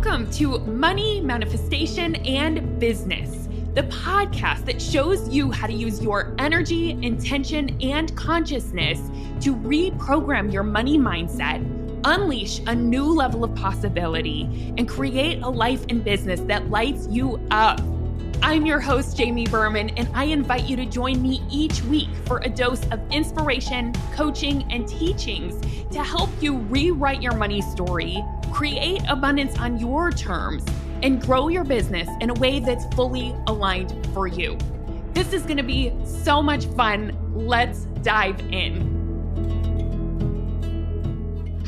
Welcome to Money, Manifestation, and Business, the podcast that shows you how to use your energy, intention, and consciousness to reprogram your money mindset, unleash a new level of possibility, and create a life and business that lights you up. I'm your host, Jamie Berman, and I invite you to join me each week for a dose of inspiration, coaching, and teachings to help you rewrite your money story, create abundance on your terms, and grow your business in a way that's fully aligned for you. This is going to be so much fun. Let's dive in.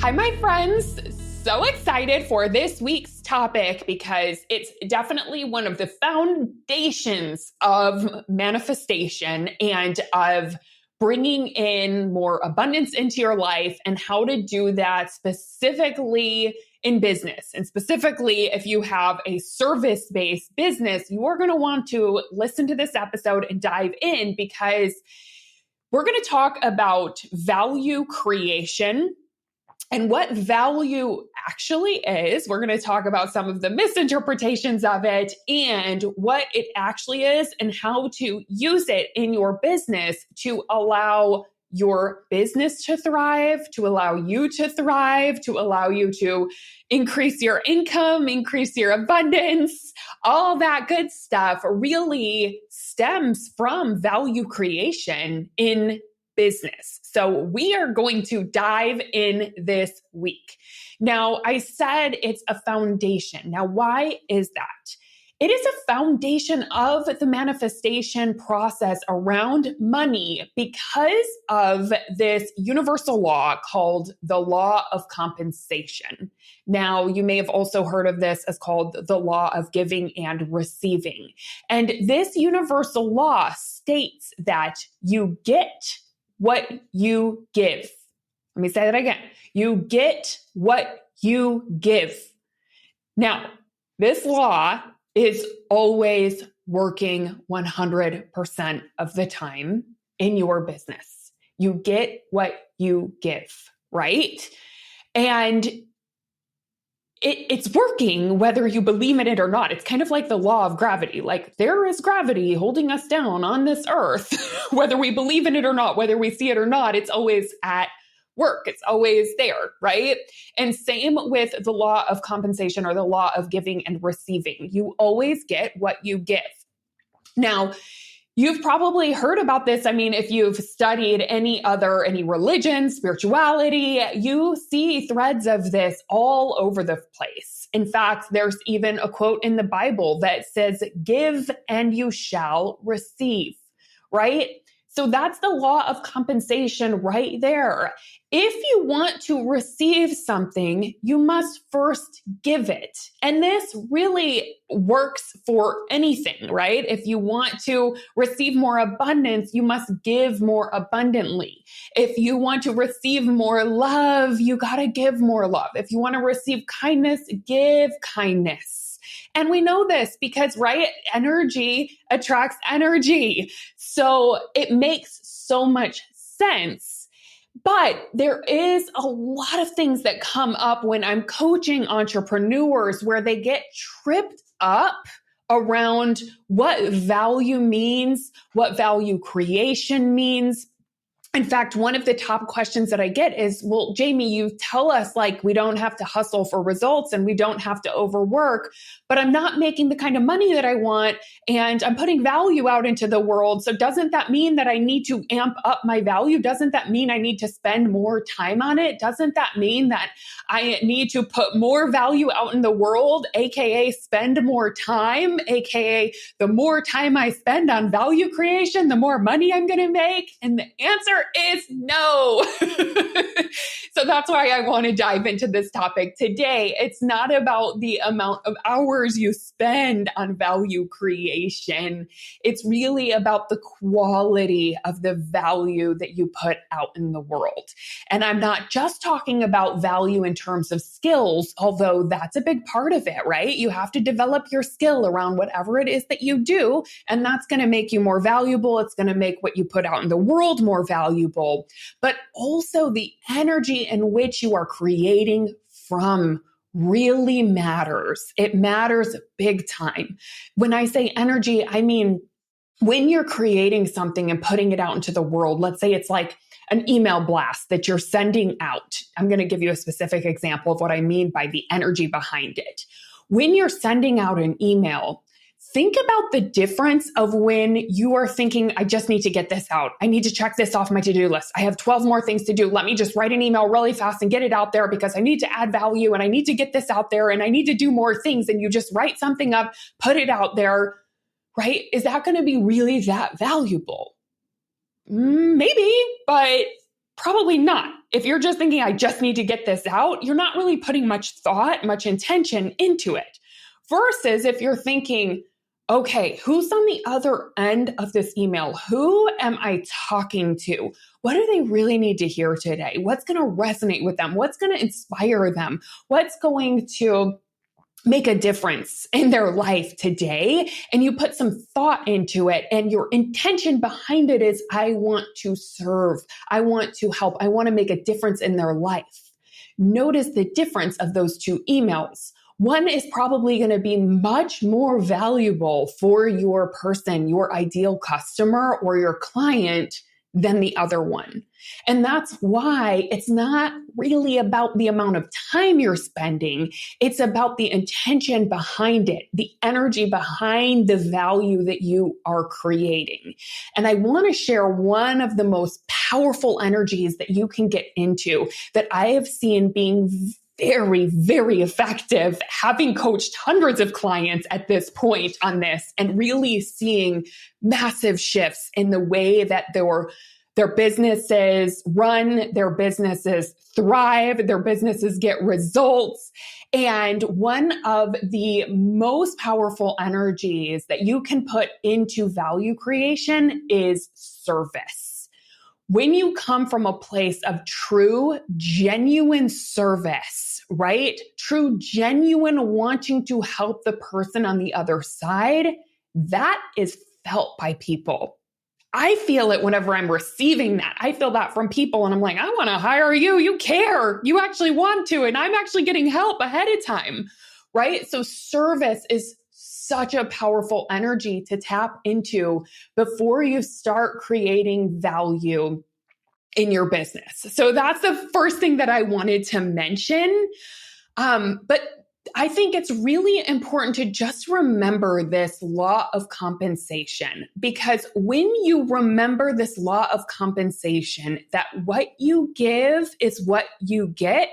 Hi, my friends. So excited for this week's topic because it's definitely one of the foundations of manifestation and of bringing in more abundance into your life and how to do that specifically in business. And specifically, if you have a service-based business, you are going to want to listen to this episode and dive in because we're going to talk about value creation and what value actually is. We're going to talk about some of the misinterpretations of it and what it actually is and how to use it in your business to allow your business to thrive, to allow you to thrive, to allow you to increase your income, increase your abundance. All that good stuff really stems from value creation in business. So we are going to dive in this week. Now, I said it's a foundation. Now, why is that? It is a foundation of the manifestation process around money because of this universal law called the law of compensation. Now, you may have also heard of this as called the law of giving and receiving. And this universal law states that you get what you give. Let me say that again. You get what you give. Now, this law is always working 100% of the time in your business. You get what you give, right? And it's working whether you believe in it or not. It's kind of like the law of gravity. Like there is gravity holding us down on this earth, whether we believe in it or not, whether we see it or not, it's always at work. It's always there, right? And same with the law of compensation or the law of giving and receiving. You always get what you give. Now, you've probably heard about this. I mean, if you've studied any religion, spirituality, you see threads of this all over the place. In fact, there's even a quote in the Bible that says, "Give and you shall receive," right? So that's the law of compensation right there. If you want to receive something, you must first give it. And this really works for anything, right? If you want to receive more abundance, you must give more abundantly. If you want to receive more love, you got to give more love. If you want to receive kindness, give kindness. And we know this because, right, energy attracts energy. So it makes so much sense. But there is a lot of things that come up when I'm coaching entrepreneurs where they get tripped up around what value means, what value creation means. In fact, one of the top questions that I get is, well, Jamie, you tell us like we don't have to hustle for results and we don't have to overwork, but I'm not making the kind of money that I want and I'm putting value out into the world. So doesn't that mean that I need to amp up my value? Doesn't that mean I need to spend more time on it? Doesn't that mean that I need to put more value out in the world, AKA spend more time, AKA the more time I spend on value creation, the more money I'm going to make? And the answer is no. So that's why I want to dive into this topic today. It's not about the amount of hours you spend on value creation. It's really about the quality of the value that you put out in the world. And I'm not just talking about value in terms of skills, although that's a big part of it, right? You have to develop your skill around whatever it is that you do, and that's going to make you more valuable. It's going to make what you put out in the world more valuable, but also the energy in which you are creating from really matters. It matters big time. When I say energy, I mean, when you're creating something and putting it out into the world, let's say it's like an email blast that you're sending out. I'm going to give you a specific example of what I mean by the energy behind it. When you're sending out an email, think about the difference of when you are thinking, I just need to get this out. I need to check this off my to-do list. I have 12 more things to do. Let me just write an email really fast and get it out there because I need to add value and I need to get this out there and I need to do more things. And you just write something up, put it out there, right? Is that going to be really that valuable? Maybe, but probably not. If you're just thinking, I just need to get this out, you're not really putting much thought, much intention into it. Versus if you're thinking, okay, who's on the other end of this email? Who am I talking to? What do they really need to hear today? What's going to resonate with them? What's going to inspire them? What's going to make a difference in their life today? And you put some thought into it, and your intention behind it is, I want to serve. I want to help. I want to make a difference in their life. Notice the difference of those two emails. One is probably going to be much more valuable for your person, your ideal customer or your client than the other one. And that's why it's not really about the amount of time you're spending. It's about the intention behind it, the energy behind the value that you are creating. And I want to share one of the most powerful energies that you can get into that I have seen being very, very effective, having coached hundreds of clients at this point on this and really seeing massive shifts in the way that their businesses run, their businesses thrive, their businesses get results. And one of the most powerful energies that you can put into value creation is service. When you come from a place of true, genuine service, right? True, genuine wanting to help the person on the other side, that is felt by people. I feel it whenever I'm receiving that. I feel that from people and I'm like, I want to hire you. You care. You actually want to. And I'm actually getting help ahead of time, right? So service is such a powerful energy to tap into before you start creating value in your business. So that's the first thing that I wanted to mention. But I think it's really important to just remember this law of compensation, because when you remember this law of compensation, that what you give is what you get,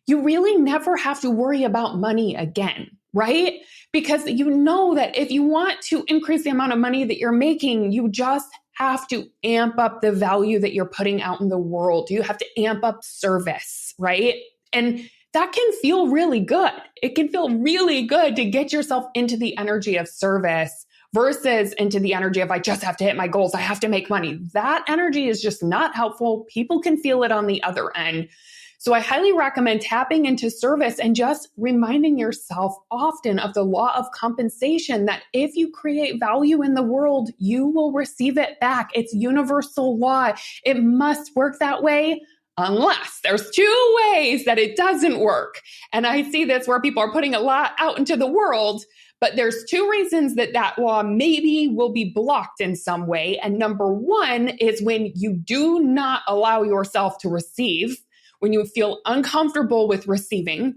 you really never have to worry about money again, right? Because you know that if you want to increase the amount of money that you're making, you just have to amp up the value that you're putting out in the world. You have to amp up service, right? And that can feel really good. It can feel really good to get yourself into the energy of service versus into the energy of, I just have to hit my goals. I have to make money. That energy is just not helpful. People can feel it on the other end. So I highly recommend tapping into service and just reminding yourself often of the law of compensation, that if you create value in the world, you will receive it back. It's universal law. It must work that way. Unless there's two ways that it doesn't work. And I see this where people are putting a lot out into the world, but there's two reasons that that law maybe will be blocked in some way. And number one is when you do not allow yourself to receive, when you feel uncomfortable with receiving,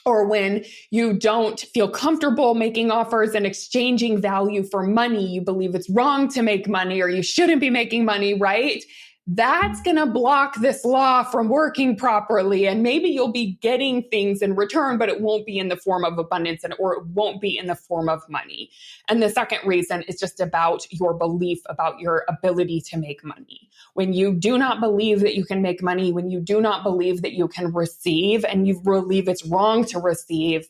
or when you don't feel comfortable making offers and exchanging value for money, you believe it's wrong to make money or you shouldn't be making money, right? That's going to block this law from working properly. And maybe you'll be getting things in return, but it won't be in the form of abundance or it won't be in the form of money. And the second reason is just about your belief about your ability to make money. When you do not believe that you can make money, when you do not believe that you can receive and you believe it's wrong to receive,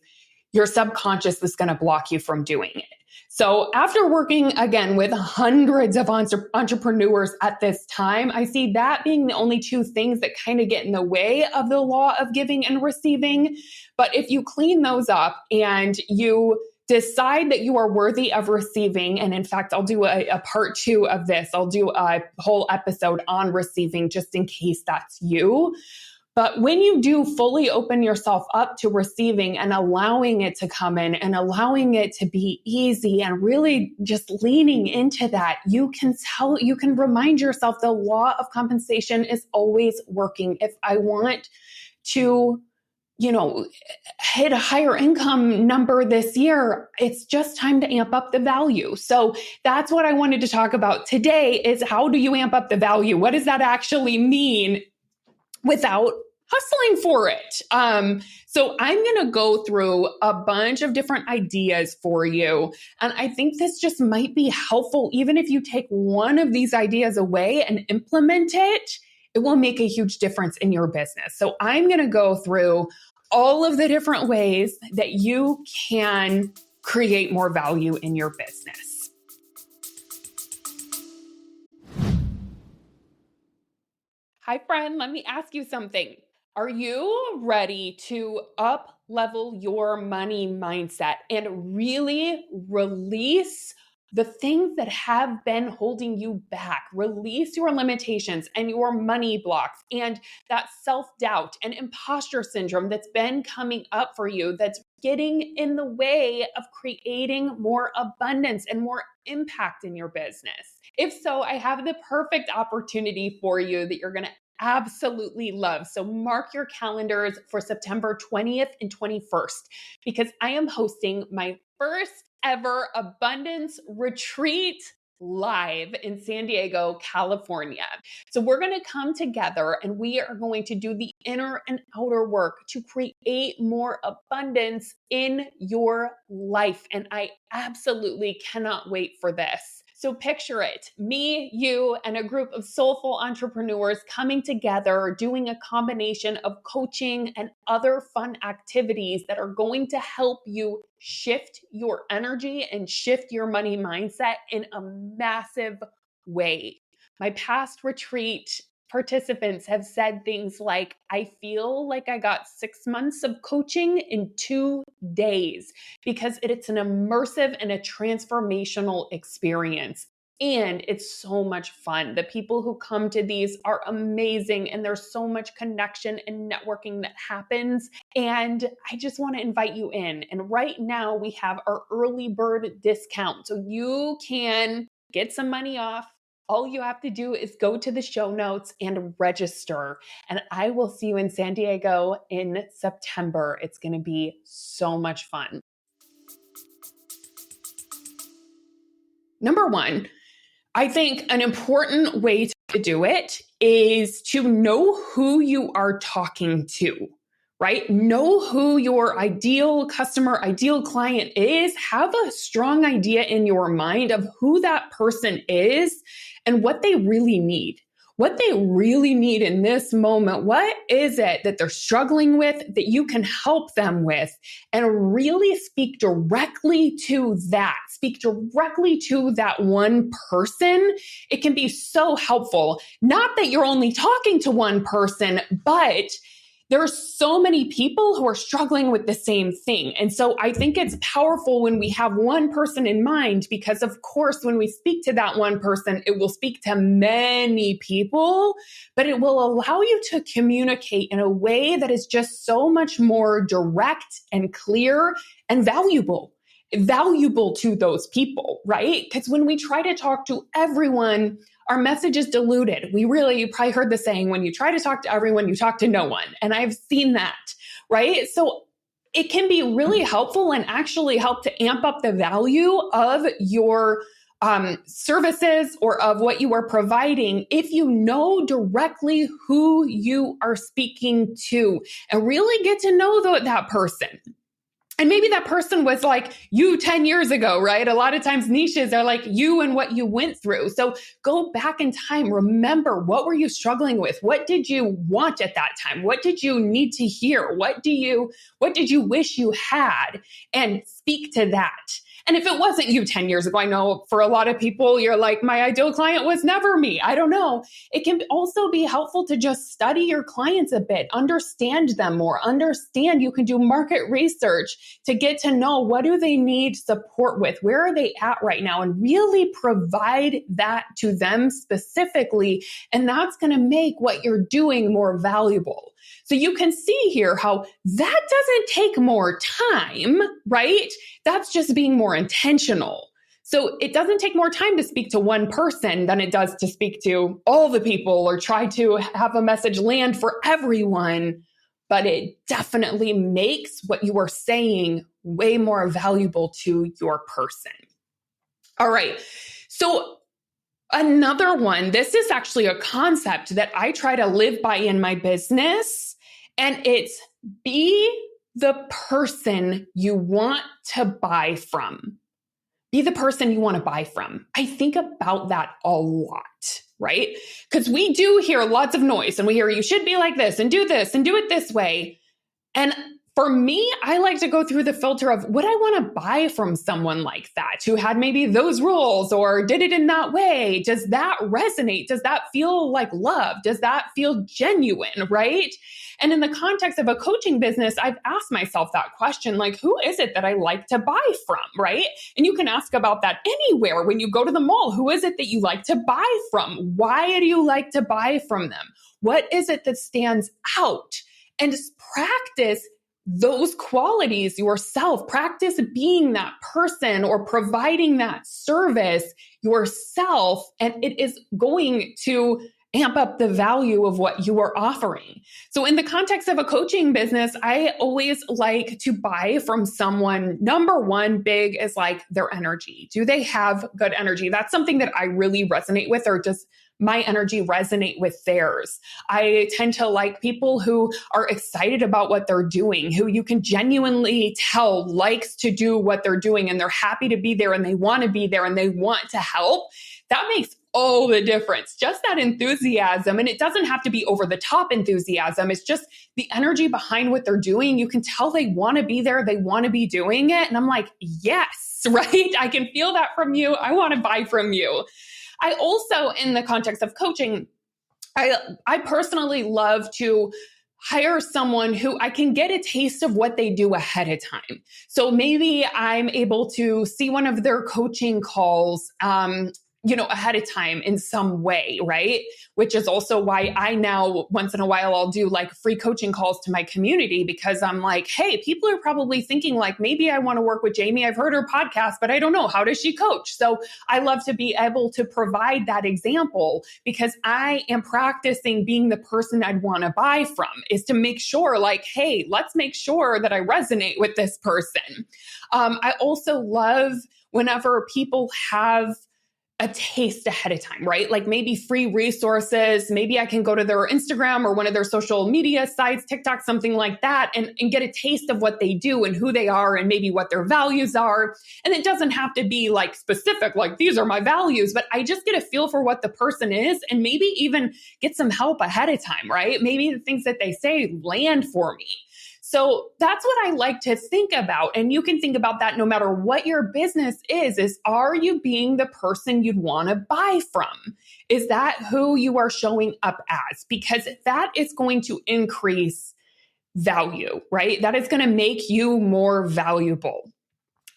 your subconscious is going to block you from doing it. So after working again with hundreds of entrepreneurs at this time, I see that being the only two things that kind of get in the way of the law of giving and receiving. But if you clean those up and you decide that you are worthy of receiving, and in fact, I'll do a part 2 of this. I'll do a whole episode on receiving just in case that's you. But when you do fully open yourself up to receiving and allowing it to come in and allowing it to be easy and really just leaning into that, you can remind yourself the law of compensation is always working. If I want to, hit a higher income number this year, it's just time to amp up the value. So that's what I wanted to talk about today is how do you amp up the value? What does that actually mean without hustling for it? So I'm going to go through a bunch of different ideas for you. And I think this just might be helpful. Even if you take one of these ideas away and implement it, it will make a huge difference in your business. So I'm going to go through all of the different ways that you can create more value in your business. Hi, friend. Let me ask you something. Are you ready to up level your money mindset and really release the things that have been holding you back? Release your limitations and your money blocks and that self-doubt and imposter syndrome that's been coming up for you, that's getting in the way of creating more abundance and more impact in your business. If so, I have the perfect opportunity for you that you're going to absolutely love. So mark your calendars for September 20th and 21st, because I am hosting my first ever abundance retreat live in San Diego, California. So we're going to come together and we are going to do the inner and outer work to create more abundance in your life. And I absolutely cannot wait for this. So picture it, me, you, and a group of soulful entrepreneurs coming together, doing a combination of coaching and other fun activities that are going to help you shift your energy and shift your money mindset in a massive way. My past retreat participants have said things like, I feel like I got 6 months of coaching in 2 days, because it's an immersive and a transformational experience. And it's so much fun. The people who come to these are amazing, and there's so much connection and networking that happens. And I just want to invite you in. And right now we have our early bird discount. So you can get some money off. All you have to do is go to the show notes and register. And I will see you in San Diego in September. It's going to be so much fun. Number one, I think an important way to do it is to know who you are talking to, right? Know who your ideal customer, ideal client is. Have a strong idea in your mind of who that person is and what they really need. What they really need in this moment. What is it that they're struggling with that you can help them with? And really speak directly to that. Speak directly to that one person. It can be so helpful. Not that you're only talking to one person, but there are so many people who are struggling with the same thing. And so I think it's powerful when we have one person in mind, because of course, when we speak to that one person, it will speak to many people, but it will allow you to communicate in a way that is just so much more direct and clear and valuable to those people, right? Because when we try to talk to everyone, our message is diluted. You probably heard the saying, when you try to talk to everyone, you talk to no one. And I've seen that, right? So it can be really helpful and actually help to amp up the value of your services or of what you are providing if you know directly who you are speaking to and really get to know that person. And maybe that person was like you 10 years ago, right? A lot of times niches are like you and what you went through. So go back in time. Remember, what were you struggling with? What did you want at that time? What did you need to hear? What did you wish you had? And speak to that. And if it wasn't you 10 years ago, I know for a lot of people, you're like, my ideal client was never me. I don't know. It can also be helpful to just study your clients a bit, understand them more, you can do market research to get to know what do they need support with, where are they at right now, and really provide that to them specifically. And that's going to make what you're doing more valuable. So you can see here how that doesn't take more time, right? That's just being more intentional. So it doesn't take more time to speak to one person than it does to speak to all the people or try to have a message land for everyone. But it definitely makes what you are saying way more valuable to your person. All right. So another one, this is actually a concept that I try to live by in my business, and it's be the person you want to buy from. Be the person you want to buy from. I think about that a lot, right? Because we do hear lots of noise and we hear you should be like this and do it this way. And for me, I like to go through the filter of would I want to buy from someone like that who had maybe those rules or did it in that way? Does that resonate? Does that feel like love? Does that feel genuine, right? And in the context of a coaching business, I've asked myself that question, like, who is it that I like to buy from, right? And you can ask about that anywhere. When you go to the mall, who is it that you like to buy from? Why do you like to buy from them? What is it that stands out? And just practice those qualities yourself. Practice being that person or providing that service yourself, and it is going to amp up the value of what you are offering. So in the context of a coaching business, I always like to buy from someone. Number one, big is like their energy. Do they have good energy? That's something that I really resonate with, or does my energy resonate with theirs? I tend to like people who are excited about what they're doing, who you can genuinely tell likes to do what they're doing, and they're happy to be there and they want to be there and they want to help. That makes all the difference. Just that enthusiasm. And it doesn't have to be over the top enthusiasm. It's just the energy behind what they're doing. You can tell they want to be there. They want to be doing it. And I'm like, yes, right? I can feel that from you. I want to buy from you. I also, in the context of coaching, I personally love to hire someone who I can get a taste of what they do ahead of time. So maybe I'm able to see one of their coaching calls, ahead of time in some way, right? Which is also why I now, once in a while, I'll do like free coaching calls to my community, because I'm like, hey, people are probably thinking like, maybe I want to work with Jamie. I've heard her podcast, but I don't know. How does she coach? So I love to be able to provide that example, because I am practicing being the person I'd want to buy from, is to make sure like, hey, let's make sure that I resonate with this person. I also love whenever people have a taste ahead of time, right? Like maybe free resources. Maybe I can go to their Instagram or one of their social media sites, TikTok, something like that, and get a taste of what they do and who they are and maybe what their values are. And it doesn't have to be like specific, like these are my values, but I just get a feel for what the person is and maybe even get some help ahead of time, right? Maybe the things that they say land for me. So that's what I like to think about. And you can think about that no matter what your business is are you being the person you'd want to buy from? Is that who you are showing up as? Because that is going to increase value, right? That is going to make you more valuable.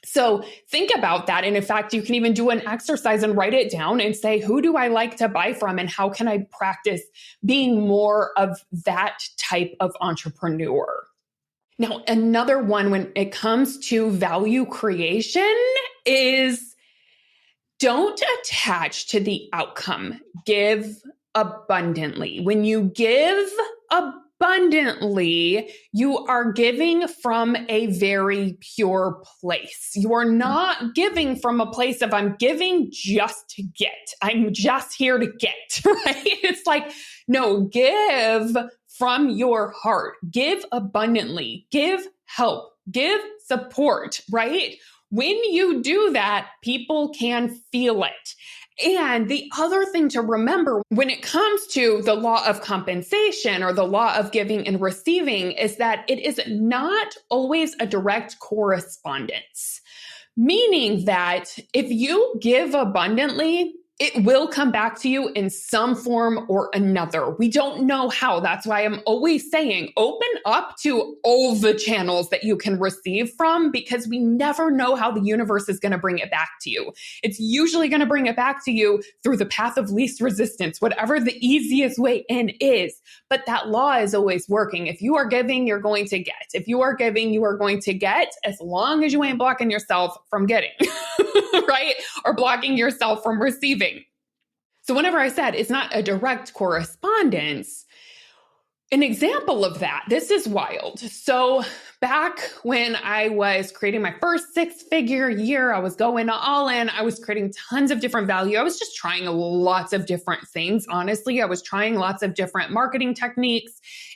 So think about that. And in fact, you can even do an exercise and write it down and say, who do I like to buy from? And how can I practice being more of that type of entrepreneur? Now, another one when it comes to value creation is don't attach to the outcome. Give abundantly. When you give abundantly, you are giving from a very pure place. You are not giving from a place of I'm giving just to get. I'm just here to get, right? It's like, no, give from your heart. Give abundantly. Give help. Give support, right? When you do that, people can feel it. And the other thing to remember when it comes to the law of compensation or the law of giving and receiving is that it is not always a direct correspondence. Meaning that if you give abundantly, it will come back to you in some form or another. We don't know how. That's why I'm always saying open up to all the channels that you can receive from, because we never know how the universe is going to bring it back to you. It's usually going to bring it back to you through the path of least resistance, whatever the easiest way in is. But that law is always working. If you are giving, you're going to get. If you are giving, you are going to get, as long as you ain't blocking yourself from getting, right? Or blocking yourself from receiving. So whenever I said it's not a direct correspondence, an example of that, this is wild. So back when I was creating my first six-figure year, I was going all in. I was creating tons of different value. I was just trying lots of different things. Honestly, I was trying lots of different marketing techniques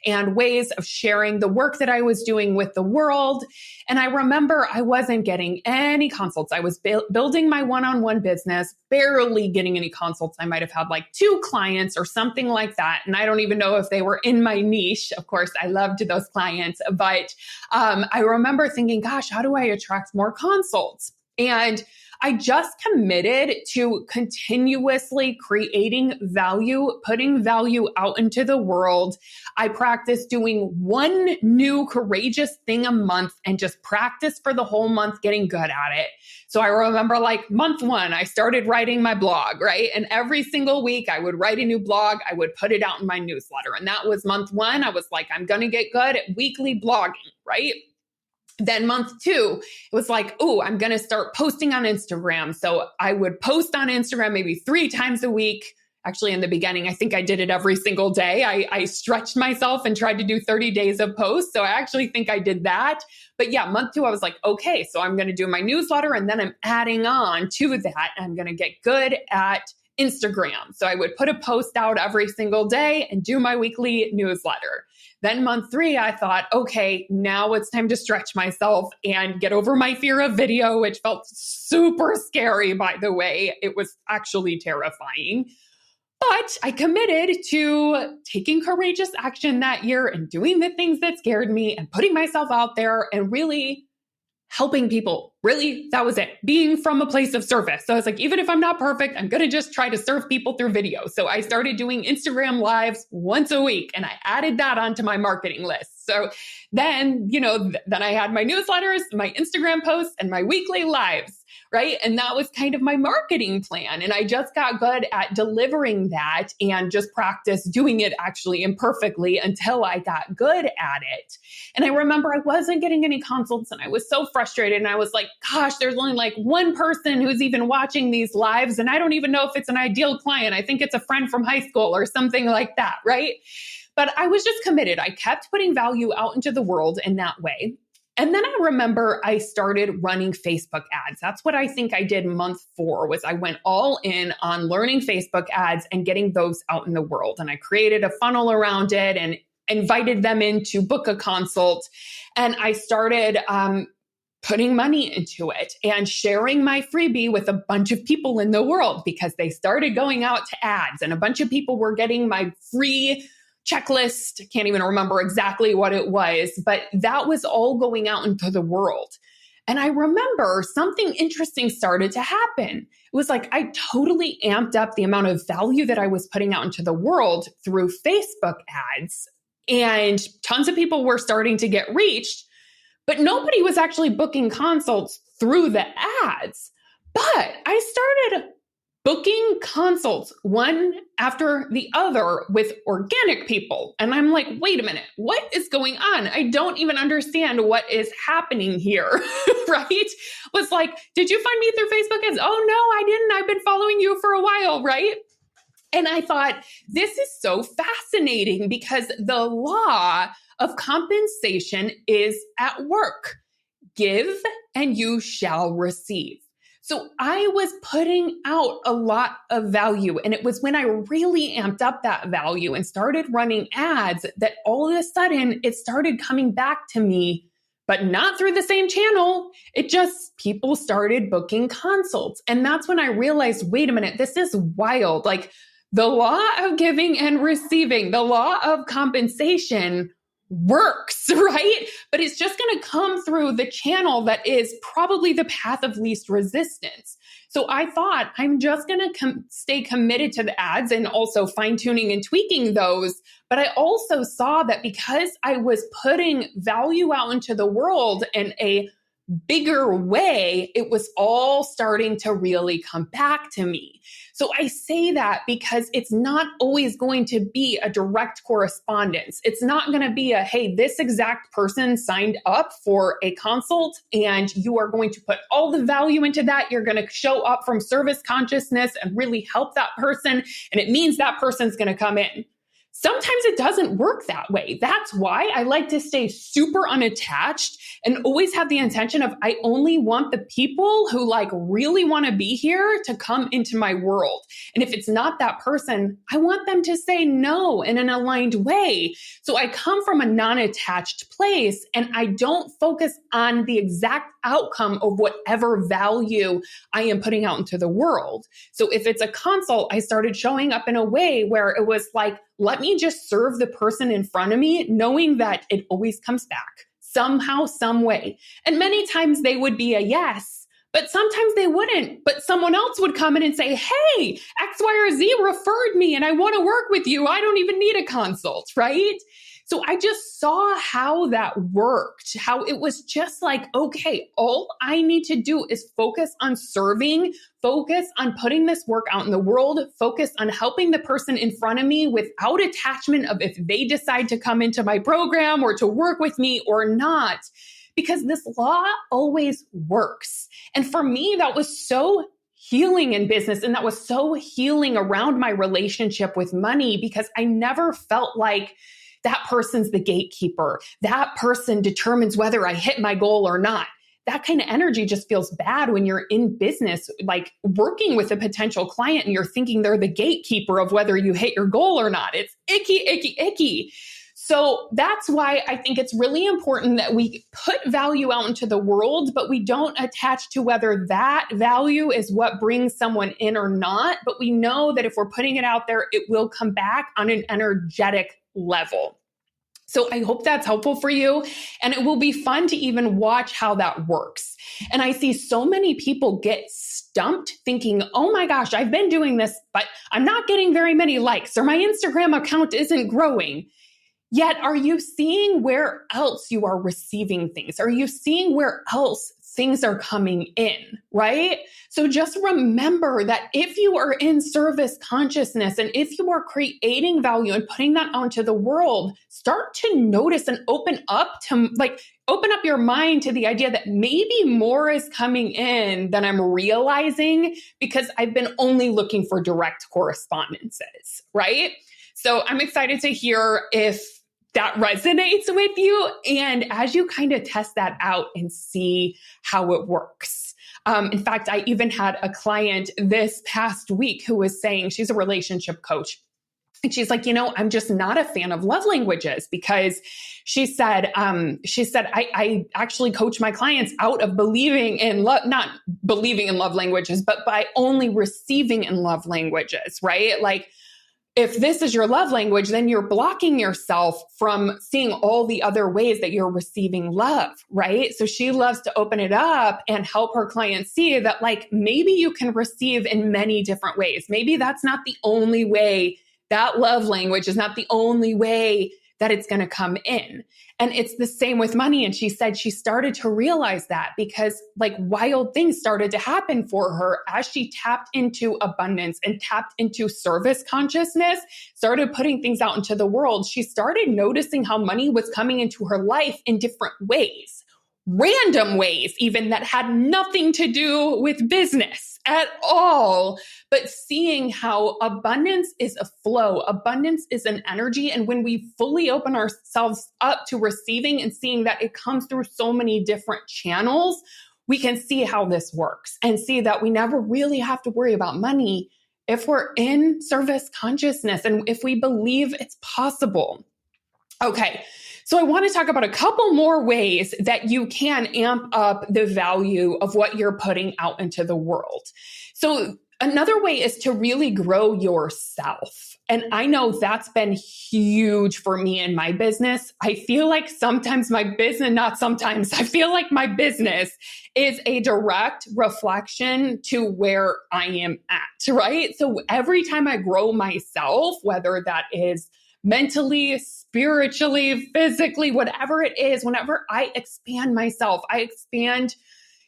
and ways of sharing the work that I was doing with the world. And I remember I wasn't getting any consults. I was building my one-on-one business, barely getting any consults. I might have had like 2 clients or something like that. And I don't even know if they were in my niche. Of course, I loved those clients, but I remember thinking, gosh, how do I attract more consults? And I just committed to continuously creating value, putting value out into the world. I practiced doing one new courageous thing a month and just practice for the whole month, getting good at it. So I remember like month 1, I started writing my blog, right? And every single week I would write a new blog. I would put it out in my newsletter. And that was month 1. I was like, I'm going to get good at weekly blogging, right? Then month 2, it was like, oh, I'm going to start posting on Instagram. So I would post on Instagram maybe 3 times a week. Actually, in the beginning, I think I did it every single day. I stretched myself and tried to do 30 days of posts. So I actually think I did that. But yeah, month 2, I was like, okay, so I'm going to do my newsletter. And then I'm adding on to that. I'm going to get good at Instagram. So I would put a post out every single day and do my weekly newsletter. Then month 3, I thought, okay, now it's time to stretch myself and get over my fear of video, which felt super scary, by the way. It was actually terrifying. But I committed to taking courageous action that year and doing the things that scared me and putting myself out there and really helping people. Really, that was it. Being from a place of service. So I was like, even if I'm not perfect, I'm going to just try to serve people through video. So I started doing Instagram lives once a week and I added that onto my marketing list. So then, then I had my newsletters, my Instagram posts, and my weekly lives, right? And that was kind of my marketing plan. And I just got good at delivering that and just practiced doing it actually imperfectly until I got good at it. And I remember I wasn't getting any consults and I was so frustrated. And I was like, gosh, there's only like one person who's even watching these lives. And I don't even know if it's an ideal client. I think it's a friend from high school or something like that, right? But I was just committed. I kept putting value out into the world in that way. And then I remember I started running Facebook ads. That's what I think I did month 4 was I went all in on learning Facebook ads and getting those out in the world. And I created a funnel around it and invited them in to book a consult. And I started putting money into it and sharing my freebie with a bunch of people in the world because they started going out to ads and a bunch of people were getting my free checklist. Can't even remember exactly what it was, but that was all going out into the world. And I remember something interesting started to happen. It was like I totally amped up the amount of value that I was putting out into the world through Facebook ads. And tons of people were starting to get reached, but nobody was actually booking consults through the ads. But I started booking consults one after the other with organic people. And I'm like, wait a minute, what is going on? I don't even understand what is happening here, right? Was like, did you find me through Facebook ads? Oh, no, I didn't. I've been following you for a while, right? And I thought, this is so fascinating because the law of compensation is at work. Give and you shall receive. So I was putting out a lot of value. And it was when I really amped up that value and started running ads that all of a sudden it started coming back to me, but not through the same channel. It just, people started booking consults. And that's when I realized, wait a minute, this is wild. Like the law of giving and receiving, the law of compensation works, right? But it's just going to come through the channel that is probably the path of least resistance. So I thought I'm just going to stay committed to the ads and also fine tuning and tweaking those. But I also saw that because I was putting value out into the world in a bigger way, it was all starting to really come back to me. So I say that because it's not always going to be a direct correspondence. It's not going to be a, hey, this exact person signed up for a consult and you are going to put all the value into that. You're going to show up from service consciousness and really help that person. And it means that person's going to come in. Sometimes it doesn't work that way. That's why I like to stay super unattached and always have the intention of I only want the people who really want to be here to come into my world. And if it's not that person, I want them to say no in an aligned way. So I come from a non-attached place and I don't focus on the exact outcome of whatever value I am putting out into the world. So if it's a consult, I started showing up in a way where it was like, let me just serve the person in front of me, knowing that it always comes back somehow, some way. And many times they would be a yes, but sometimes they wouldn't. But someone else would come in and say, hey, X, Y, or Z referred me and I want to work with you. I don't even need a consult, right? So I just saw how that worked, how it was just like, okay, all I need to do is focus on serving, focus on putting this work out in the world, focus on helping the person in front of me without attachment of if they decide to come into my program or to work with me or not, because this law always works. And for me, that was so healing in business. And that was so healing around my relationship with money because I never felt like that person's the gatekeeper. That person determines whether I hit my goal or not. That kind of energy just feels bad when you're in business, like working with a potential client and you're thinking they're the gatekeeper of whether you hit your goal or not. It's icky, icky, icky. So that's why I think it's really important that we put value out into the world, but we don't attach to whether that value is what brings someone in or not. But we know that if we're putting it out there, it will come back on an energetic level. So I hope that's helpful for you. And it will be fun to even watch how that works. And I see so many people get stumped thinking, oh my gosh, I've been doing this, but I'm not getting very many likes or my Instagram account isn't growing. Yet, are you seeing where else you are receiving things? Are you seeing where else things are coming in, right? So just remember that if you are in service consciousness and if you are creating value and putting that onto the world, start to notice and open up your mind to the idea that maybe more is coming in than I'm realizing because I've been only looking for direct correspondences, right? So I'm excited to hear if that resonates with you. And as you kind of test that out and see how it works. In fact, I even had a client this past week who was saying, she's a relationship coach. And she's like, I'm just not a fan of love languages because she said, I actually coach my clients out of believing in love, not believing in love languages, but by only receiving in love languages, right? Like, if this is your love language, then you're blocking yourself from seeing all the other ways that you're receiving love, right? So she loves to open it up and help her clients see that maybe you can receive in many different ways. Maybe that's not the only way. That love language is not the only way that it's going to come in. And it's the same with money. And she said she started to realize that because wild things started to happen for her as she tapped into abundance and tapped into service consciousness, started putting things out into the world. She started noticing how money was coming into her life in different ways, random ways, even that had nothing to do with business at all, but seeing how abundance is a flow, abundance is an energy. And when we fully open ourselves up to receiving and seeing that it comes through so many different channels, we can see how this works and see that we never really have to worry about money if we're in service consciousness and if we believe it's possible. Okay. So I want to talk about a couple more ways that you can amp up the value of what you're putting out into the world. So another way is to really grow yourself. And I know that's been huge for me in my business. I feel like sometimes my business, not sometimes, I feel like my business is a direct reflection to where I am at, right? So every time I grow myself, whether that is mentally, spiritually, physically, whatever it is, whenever I expand myself, I expand,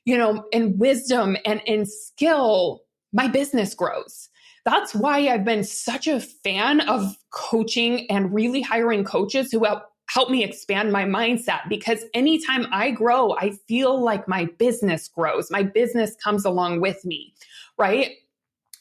in wisdom and in skill, my business grows. That's why I've been such a fan of coaching and really hiring coaches who help me expand my mindset, because anytime I grow, I feel like my business grows. My business comes along with me, right?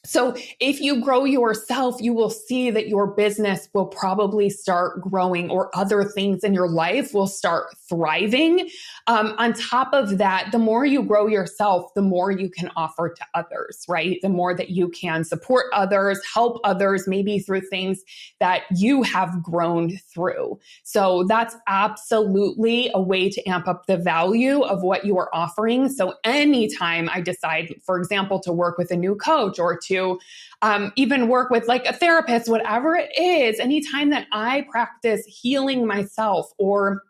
So if you grow yourself, you will see that your business will probably start growing, or other things in your life will start thriving. On top of that, the more you grow yourself, the more you can offer to others, right? The more that you can support others, help others, maybe through things that you have grown through. So that's absolutely a way to amp up the value of what you are offering. So anytime I decide, for example, to work with a new coach, or to even work with like a therapist, whatever it is, anytime that I practice healing myself, or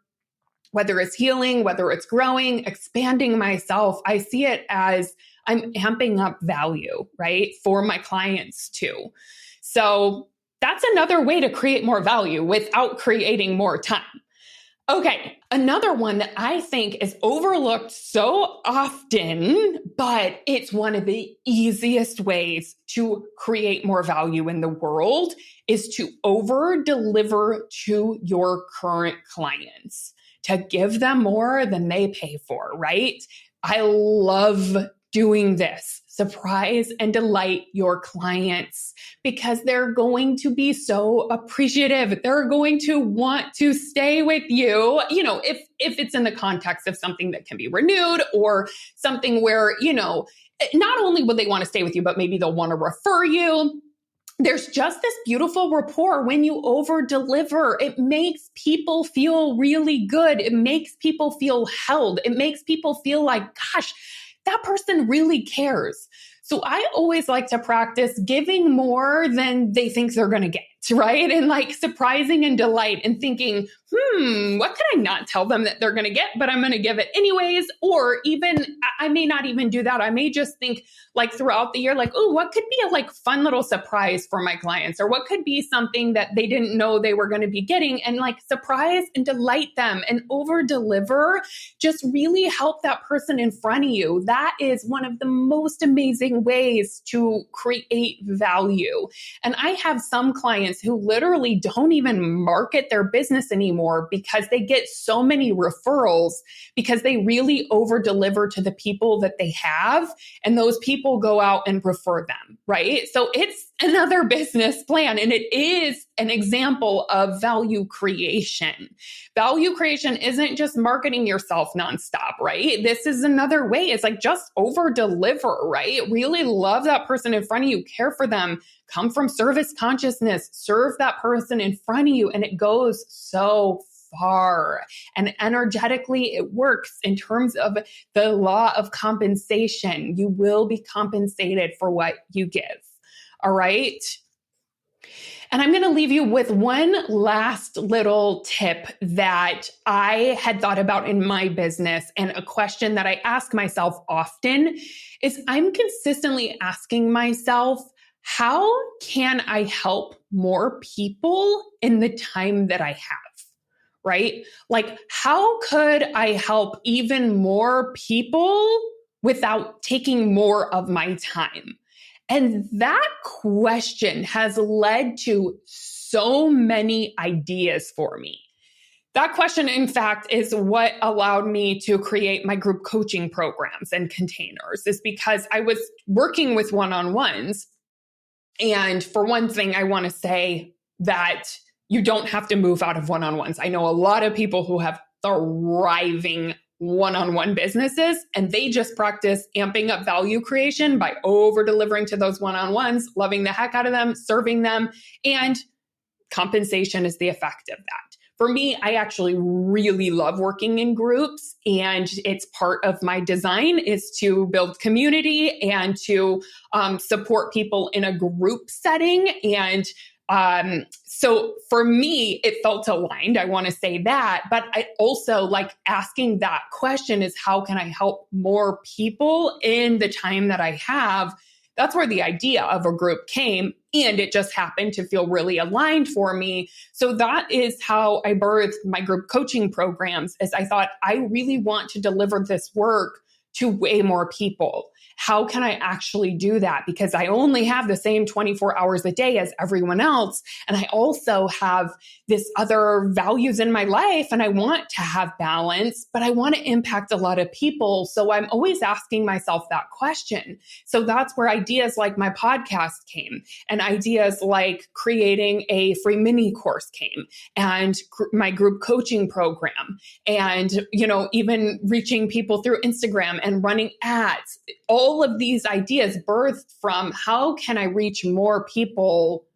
whether it's healing, whether it's growing, expanding myself, I see it as I'm amping up value, right? For my clients too. So that's another way to create more value without creating more time. Okay, another one that I think is overlooked so often, but it's one of the easiest ways to create more value in the world, is to over deliver to your current clients, to give them more than they pay for, right? I love doing this. Surprise and delight your clients, because they're going to be so appreciative. They're going to want to stay with you, if it's in the context of something that can be renewed, or something where, not only will they want to stay with you, but maybe they'll want to refer you. There's just this beautiful rapport when you over deliver. It makes people feel really good. It makes people feel held. It makes people feel like, gosh, that person really cares. So I always like to practice giving more than they think they're going to get, right? And like surprising and delight, and thinking, what could I not tell them that they're going to get, but I'm going to give it anyways? Or even, I may not even do that. I may just think like throughout the year, like, oh, what could be a like fun little surprise for my clients? Or what could be something that they didn't know they were going to be getting, and like surprise and delight them and over deliver. Just really help that person in front of you. That is one of the most amazing ways to create value. And I have some clients who literally don't even market their business anymore, because they get so many referrals, because they really over deliver to the people that they have, and those people go out and refer them, right? So it's another business plan, and it is an example of value creation. Value creation isn't just marketing yourself nonstop, right? This is another way. It's like just over deliver, right? Really love that person in front of you, care for them, come from service consciousness, serve that person in front of you, and it goes so far. And energetically, it works in terms of the law of compensation. You will be compensated for what you give. All right. And I'm going to leave you with one last little tip that I had thought about in my business, and a question that I ask myself often is, I'm consistently asking myself, how can I help more people in the time that I have? Right? Like, how could I help even more people without taking more of my time? And that question has led to so many ideas for me. That question, in fact, is what allowed me to create my group coaching programs and containers, is because I was working with one-on-ones. And for one thing, I want to say that you don't have to move out of one-on-ones. I know a lot of people who have thriving one-on-one businesses, and they just practice amping up value creation by over delivering to those one-on-ones, loving the heck out of them, serving them, and compensation is the effect of that. For me, I actually really love working in groups, and it's part of my design is to build community and to support people in a group setting. And So for me, it felt aligned. I want to say that, but I also like asking that question is how can I help more people in the time that I have? That's where the idea of a group came, and it just happened to feel really aligned for me. So that is how I birthed my group coaching programs, is I thought I really want to deliver this work to way more people. How can I actually do that? Because I only have the same 24 hours a day as everyone else. And I also have this other values in my life, and I want to have balance, but I want to impact a lot of people. So I'm always asking myself that question. So that's where ideas like my podcast came, and ideas like creating a free mini course came, and my group coaching program, and, even reaching people through Instagram and running ads. All of these ideas birthed from how can I reach more people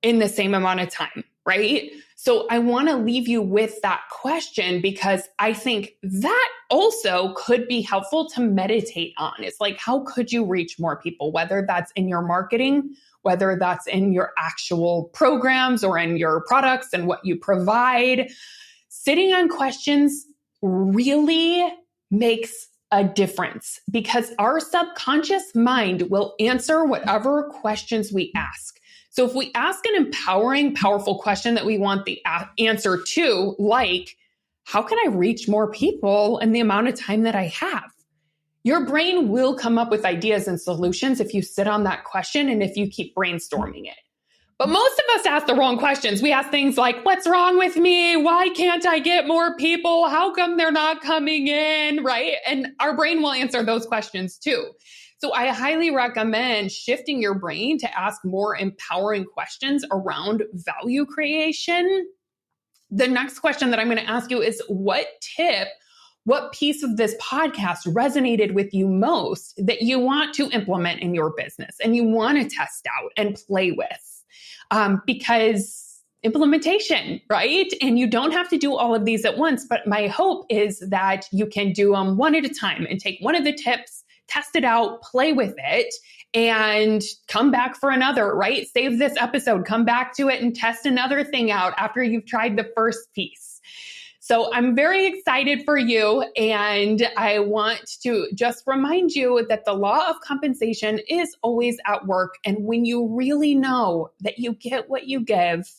in the same amount of time, right? So I want to leave you with that question, because I think that also could be helpful to meditate on. It's like, how could you reach more people, whether that's in your marketing, whether that's in your actual programs or in your products and what you provide. Sitting on questions really makes a difference, because our subconscious mind will answer whatever questions we ask. So if we ask an empowering, powerful question that we want the answer to, like, how can I reach more people in the amount of time that I have? Your brain will come up with ideas and solutions if you sit on that question and if you keep brainstorming it. But most of us ask the wrong questions. We ask things like, what's wrong with me? Why can't I get more people? How come they're not coming in, right? And our brain will answer those questions too. So I highly recommend shifting your brain to ask more empowering questions around value creation. The next question that I'm going to ask you is, what piece of this podcast resonated with you most that you want to implement in your business and you want to test out and play with? Because implementation, right? And you don't have to do all of these at once, but my hope is that you can do them one at a time and take one of the tips, test it out, play with it, and come back for another, right? Save this episode, come back to it and test another thing out after you've tried the first piece. So I'm very excited for you, and I want to just remind you that the law of compensation is always at work. And when you really know that you get what you give,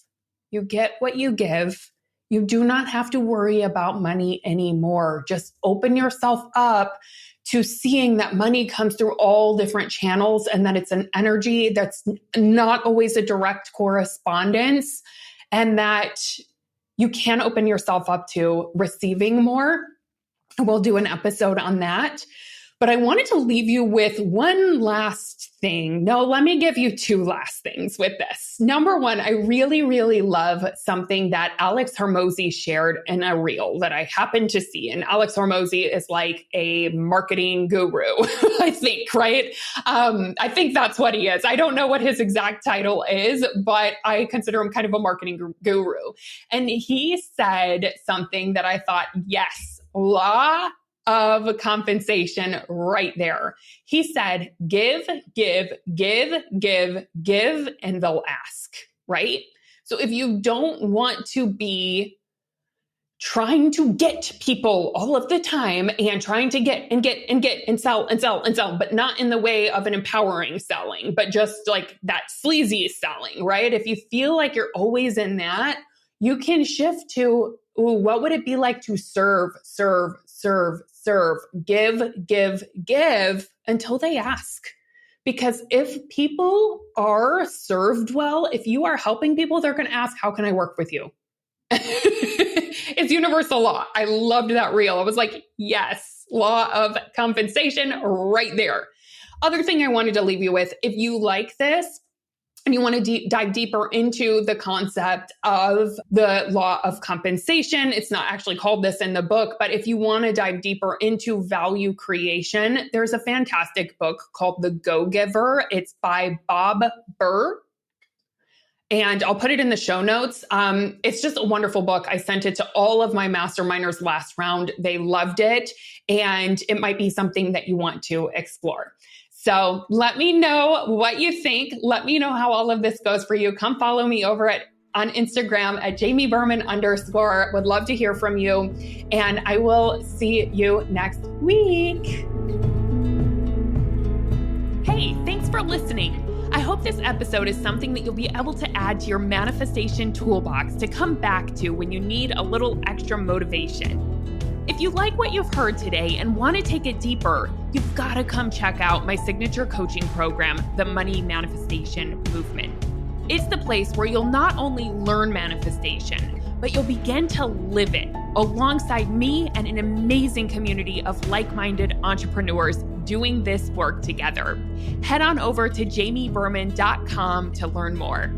you get what you give, you do not have to worry about money anymore. Just open yourself up to seeing that money comes through all different channels, and that it's an energy that's not always a direct correspondence, and that you can open yourself up to receiving more. We'll do an episode on that. But I wanted to leave you with one last thing. No, let me give you two last things with this. Number one, I really, really love something that Alex Hormozi shared in a reel that I happened to see. And Alex Hormozi is like a marketing guru, I think, right? I think that's what he is. I don't know what his exact title is, but I consider him kind of a marketing guru. And he said something that I thought, yes, law of compensation right there. He said, give, give, give, give, give, and they'll ask, right? So if you don't want to be trying to get people all of the time and trying to get and sell, but not in the way of an empowering selling, but just like that sleazy selling, right? If you feel like you're always in that, you can shift to, what would it be like to serve, give until they ask. Because if people are served well, if you are helping people, they're going to ask, how can I work with you? It's universal law. I loved that reel. I was like, yes, law of compensation right there. Other thing I wanted to leave you with, if you like this, and you want to dive deeper into the concept of the law of compensation, it's not actually called this in the book, but if you want to dive deeper into value creation, there's a fantastic book called The Go-Giver. It's by Bob Burr. And I'll put it in the show notes. It's just a wonderful book. I sent it to all of my masterminders last round. They loved it. And it might be something that you want to explore. So let me know what you think. Let me know how all of this goes for you. Come follow me over on Instagram at @JamieBerman_. Would love to hear from you. And I will see you next week. Hey, thanks for listening. I hope this episode is something that you'll be able to add to your manifestation toolbox to come back to when you need a little extra motivation. If you like what you've heard today and want to take it deeper, you've got to come check out my signature coaching program, the Money Manifestation Movement. It's the place where you'll not only learn manifestation, but you'll begin to live it alongside me and an amazing community of like-minded entrepreneurs doing this work together. Head on over to jamieberman.com to learn more.